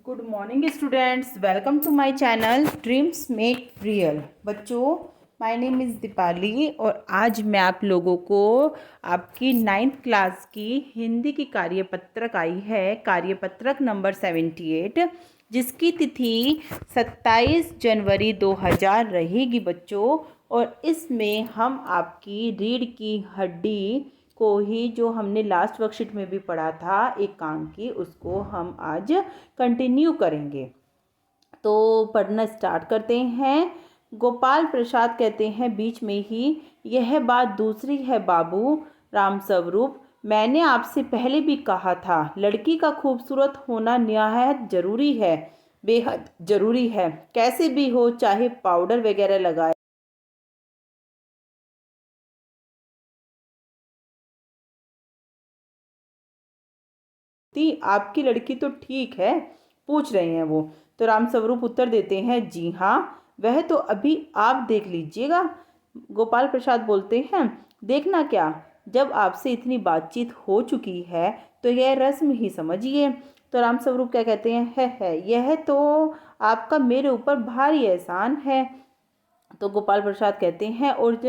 Good morning students, welcome to my channel dreams make real. बच्चों, my name is Deepali और आज मैं आप लोगों को आपकी 9th क्लास की हिंदी की कार्यपत्रक आई है, कार्यपत्रक नंबर 78, जिसकी तिथि 27 जनवरी 2000 रहेगी बच्चों। और इसमें हम आपकी रीढ़ की हड्डी को ही, जो हमने लास्ट वर्कशीट में भी पढ़ा था एक काम की, उसको हम आज कंटिन्यू करेंगे। तो पढ़ना स्टार्ट करते हैं। गोपाल प्रसाद कहते हैं बीच में ही, यह बात दूसरी है बाबू राम स्वरूप, मैंने आपसे पहले भी कहा था, लड़की का खूबसूरत होना निहायत जरूरी है, बेहद जरूरी है। कैसे भी हो, चाहे पाउडर वगैरह लगाए, आपकी लड़की तो ठीक है, पूछ रहे हैं वो। तो राम स्वरूप उत्तर देते हैं, जी हाँ, वह तो अभी आप देख लीजिएगा। गोपाल प्रसाद बोलते हैं, देखना क्या, जब आपसे इतनी बातचीत हो चुकी है तो यह रस्म ही समझिए। तो राम स्वरूप क्या कहते हैं, है यह तो आपका मेरे ऊपर भारी एहसान है। तो गोपाल प्रसाद कहते हैं, और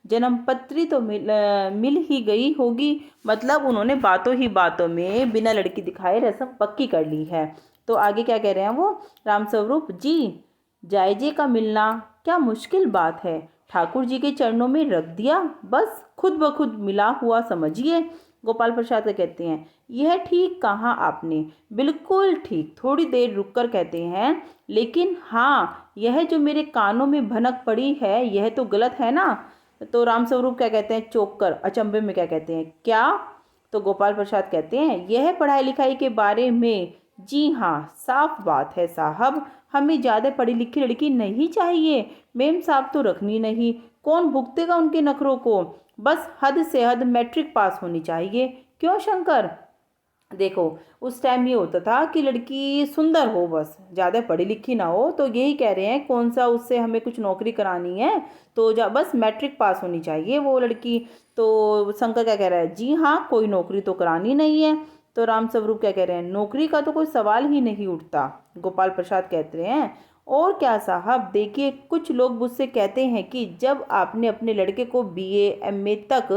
जन्मपत्री तो मिल ही गई होगी, मतलब उन्होंने बातों ही बातों में बिना लड़की दिखाए रस्म पक्की कर ली है। तो आगे क्या कह रहे हैं वो राम स्वरूप जी, जायजे का मिलना क्या मुश्किल बात है, ठाकुर जी के चरणों में रख दिया, बस खुद ब खुद मिला हुआ समझिए। गोपाल प्रसाद कहते हैं, यह ठीक कहा आपने, बिल्कुल ठीक। थोड़ी देर रुककर कहते हैं, लेकिन हाँ, यह जो मेरे कानों में भनक पड़ी है यह तो गलत है ना। तो राम स्वरूप क्या कहते हैं, चौंक कर अचंभे में क्या कहते हैं, क्या। तो गोपाल प्रसाद कहते हैं, यह पढ़ाई लिखाई के बारे में, जी हाँ, साफ बात है साहब, हमें ज़्यादा पढ़ी लिखी लड़की नहीं चाहिए, मेम साहब तो रखनी नहीं, कौन भुगतेगा उनके नखरों को, बस हद से हद मैट्रिक पास होनी चाहिए। क्यों शंकर, देखो उस टाइम ये होता था कि लड़की सुंदर हो, बस ज़्यादा पढ़ी लिखी ना हो। तो यही कह रहे हैं, कौन सा उससे हमें कुछ नौकरी करानी है तो बस मैट्रिक पास होनी चाहिए वो लड़की। तो शंकर क्या कह रहा है, जी हाँ, कोई नौकरी तो करानी नहीं है। तो राम स्वरूप क्या कह रहे हैं, नौकरी का तो कोई सवाल ही नहीं उठता। गोपाल प्रसाद कहते हैं, और क्या साहब, देखिए कुछ लोग मुझसे कहते हैं कि जब आपने अपने लड़के को बीए एमए तक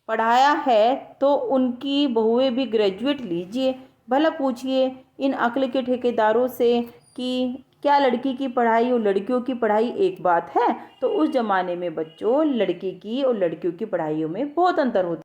पढ़ाया है तो उनकी बहुएं भी ग्रेजुएट लीजिए। भला पूछिए इन अक्ल के ठेकेदारों से कि क्या लड़की की पढ़ाई और लड़कियों की पढ़ाई एक बात है। तो उस जमाने में बच्चों, लड़के की और लड़कियों की पढ़ाइयों में बहुत अंतर होता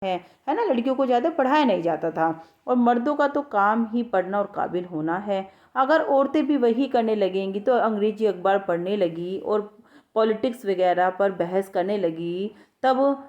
है है ना। लड़कियों को ज़्यादा पढ़ाया नहीं जाता था, और मर्दों का तो काम ही पढ़ना और काबिल होना है। अगर औरतें भी वही करने लगेंगी तो अंग्रेजी अखबार पढ़ने लगी और पॉलिटिक्स वगैरह पर बहस करने लगी, तब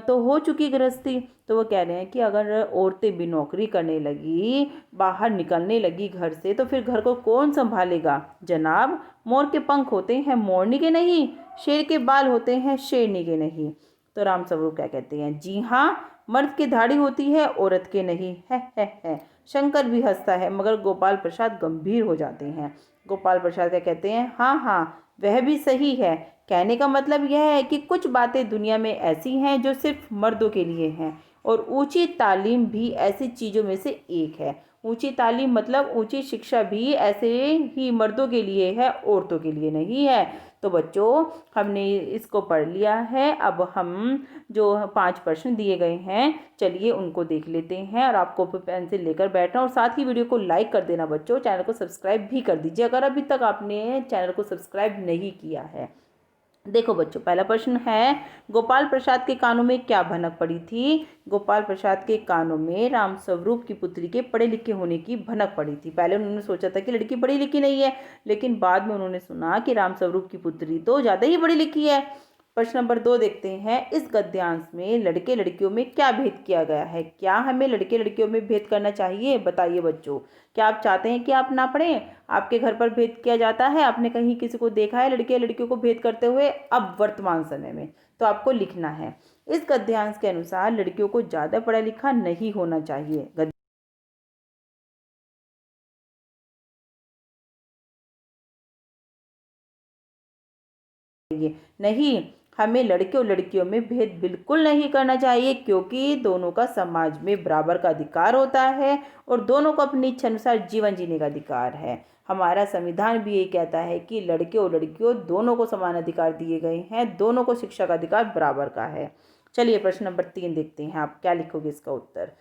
तो हो चुकी गृहस्थी। तो वो कह रहे हैं कि अगर औरतें भी नौकरी करने लगी, बाहर निकलने लगी घर से, तो फिर घर को कौन संभालेगा जनाब। मोर के पंख होते हैं मोरनी के नहीं, शेर के बाल होते हैं शेरनी के नहीं। तो राम स्वरूप क्या कहते हैं, जी हाँ, मर्द की दाढ़ी होती है औरत के नहीं, है। शंकर भी हंसता है, मगर गोपाल प्रसाद गंभीर हो जाते हैं। गोपाल प्रसाद क्या कहते हैं, हाँ हाँ, वह भी सही है। कहने का मतलब यह है कि कुछ बातें दुनिया में ऐसी हैं जो सिर्फ मर्दों के लिए हैं, और ऊंची तालीम भी ऐसी चीज़ों में से एक है। ऊंची तालीम मतलब ऊंची शिक्षा भी ऐसे ही मर्दों के लिए है, औरतों के लिए नहीं है। तो बच्चों, हमने इसको पढ़ लिया है। अब हम जो 5 प्रश्न दिए गए हैं, चलिए उनको देख लेते हैं, और आपको पेंसिल लेकर बैठना, और साथ ही वीडियो को लाइक कर देना बच्चों। चैनल को सब्सक्राइब भी कर दीजिए अगर अभी तक आपने चैनल को सब्सक्राइब नहीं किया है। देखो बच्चों, पहला प्रश्न है, गोपाल प्रसाद के कानों में क्या भनक पड़ी थी। गोपाल प्रसाद के कानों में राम स्वरूप की पुत्री के पढ़े लिखे होने की भनक पड़ी थी। पहले उन्होंने सोचा था कि लड़की पढ़ी लिखी नहीं है, लेकिन बाद में उन्होंने सुना कि राम स्वरूप की पुत्री तो ज़्यादा ही पढ़ी लिखी है। प्रश्न नंबर 2 देखते हैं, इस गद्यांश में लड़के लड़कियों में क्या भेद किया गया है। क्या हमें लड़के लड़कियों में भेद करना चाहिए, बताइए बच्चों। क्या आप चाहते हैं कि आप ना पढ़ें, आपके घर पर भेद किया जाता है, आपने कहीं किसी को देखा है लड़के लड़कियों को भेद करते हुए, अब वर्तमान समय में, तो आपको लिखना है। इस गद्यांश के अनुसार लड़कियों को ज़्यादा पढ़ा लिखा नहीं होना चाहिए। नहीं, हमें लड़के और लड़कियों में भेद बिल्कुल नहीं करना चाहिए, क्योंकि दोनों का समाज में बराबर का अधिकार होता है और दोनों को अपनी इच्छा अनुसार जीवन जीने का अधिकार है। हमारा संविधान भी यही कहता है कि लड़के और लड़कियों दोनों को समान अधिकार दिए गए हैं, दोनों को शिक्षा का अधिकार बराबर का है। चलिए प्रश्न नंबर 3 देखते हैं, आप क्या लिखोगे इसका उत्तर।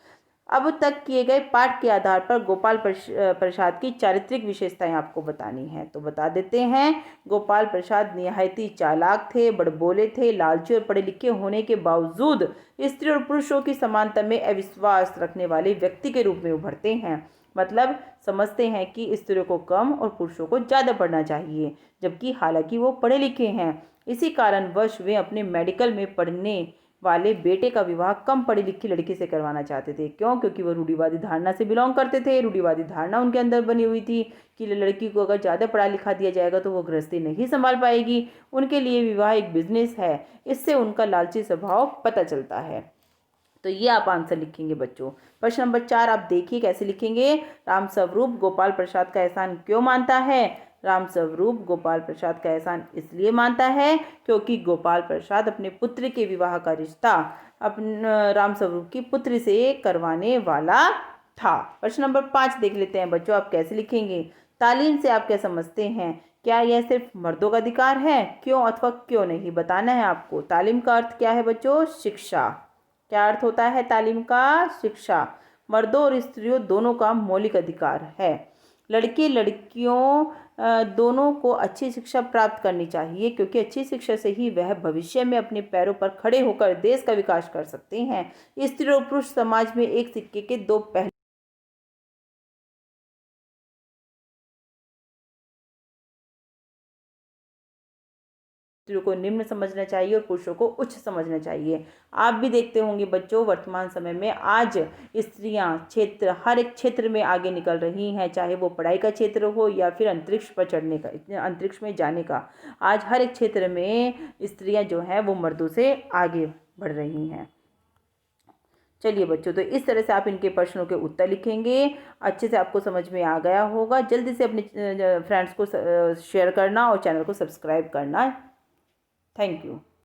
अब तक किए गए पाठ के आधार पर गोपाल प्रसाद की चारित्रिक विशेषताएं आपको बतानी है, तो बता देते हैं। गोपाल प्रसाद निहायती चालाक थे, बड़बोले थे, लालची और पढ़े लिखे होने के बावजूद स्त्री और पुरुषों की समानता में अविश्वास रखने वाले व्यक्ति के रूप में उभरते हैं। मतलब समझते हैं कि स्त्रियों को कम और पुरुषों को ज़्यादा पढ़ना चाहिए, जबकि हालांकि वो पढ़े लिखे हैं। इसी कारणवश वे अपने मेडिकल में पढ़ने वाले बेटे का विवाह कम पढ़ी लिखी लड़की से करवाना चाहते थे। क्यों? क्योंकि वो रूढ़िवादी धारणा से बिलोंग करते थे। रूढ़िवादी धारणा उनके अंदर बनी हुई थी कि लड़की को अगर ज़्यादा पढ़ा लिखा दिया जाएगा तो वो गृहस्थी नहीं संभाल पाएगी। उनके लिए विवाह एक बिजनेस है। इससे उनका लालची स्वभाव पता चलता है। तो ये आप आंसर लिखेंगे बच्चों। प्रश्न नंबर 4 आप देखिए कैसे लिखेंगे। रामस्वरूप गोपाल प्रसाद का एहसान क्यों मानता है? रामस्वरूप गोपाल प्रसाद का एहसान इसलिए मानता है क्योंकि गोपाल प्रसाद अपने पुत्र के विवाह का रिश्ता अपने रामस्वरूप की पुत्री से करवाने वाला था। प्रश्न नंबर 5 देख लेते हैं बच्चों, आप कैसे लिखेंगे। तालीम से आप क्या समझते हैं? क्या यह सिर्फ मर्दों का अधिकार है? क्यों अथवा क्यों नहीं बताना है आपको। तालीम का अर्थ क्या है बच्चों? शिक्षा। क्या अर्थ होता है तालीम का? शिक्षा। मर्दों और स्त्रियों दोनों का मौलिक अधिकार है। लड़के लड़कियों दोनों को अच्छी शिक्षा प्राप्त करनी चाहिए, क्योंकि अच्छी शिक्षा से ही वह भविष्य में अपने पैरों पर खड़े होकर देश का विकास कर सकते हैं। स्त्री और पुरुष समाज में एक सिक्के के दो पहलू स्त्रियों को निम्न समझना चाहिए और पुरुषों को उच्च समझना चाहिए। आप भी देखते होंगे बच्चों, वर्तमान समय में आज स्त्रियां हर एक क्षेत्र में आगे निकल रही हैं, चाहे वो पढ़ाई का क्षेत्र हो या फिर अंतरिक्ष पर चढ़ने का, अंतरिक्ष में जाने का। आज हर एक क्षेत्र में स्त्रियां जो हैं वो मर्दों से आगे बढ़ रही हैं। चलिए बच्चों, तो इस तरह से आप इनके प्रश्नों के उत्तर लिखेंगे। अच्छे से आपको समझ में आ गया होगा। जल्दी से अपने फ्रेंड्स को शेयर करना और चैनल को सब्सक्राइब करना। Thank you.